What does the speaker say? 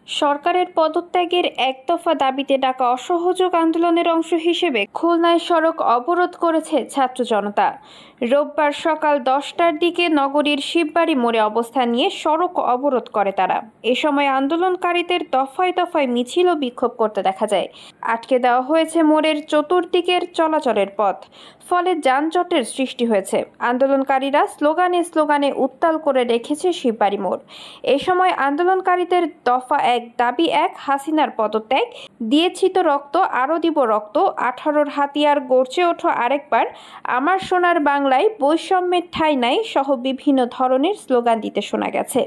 সরকারের পদত্যাগের এক দফা দাবিতে ডাকা অসহযোগ আন্দোলনের অংশ হিসেবে খুলনায় সড়ক অবরোধ করেছে ছাত্র জনতা। রোববার সকাল 10টার দিকে নগরীর শিববাড়ি মোড়ে অবস্থান নিয়ে সড়ক অবরোধ করে তারা। এ সময় আন্দোলনকারীদের দফায় দফায় মিছিল ও বিক্ষোভ করতে দেখা যায়। আটকে দেওয়া হয়েছে মোড়ের চতুর্দিকের চলাচলের পথ, ফলে যানজটের সৃষ্টি হয়েছে। আন্দোলনকারীরা স্লোগানে উত্তাল করে রেখেছে শিববাড়ি মোড়। এ সময় আন্দোলনকারীদের দফা এক, দাবি এক, হাসিনার পদত্যাগ, দিয়েছি তো রক্ত, আরও দিব রক্ত, 18-র হাতিয়ার, গর্জে ওঠো আরেকবার, আমার সোনার বাংলায় বৈষম্যের ঠাঁই নাই সহ বিভিন্ন ধরনের স্লোগান দিতে শোনা গেছে।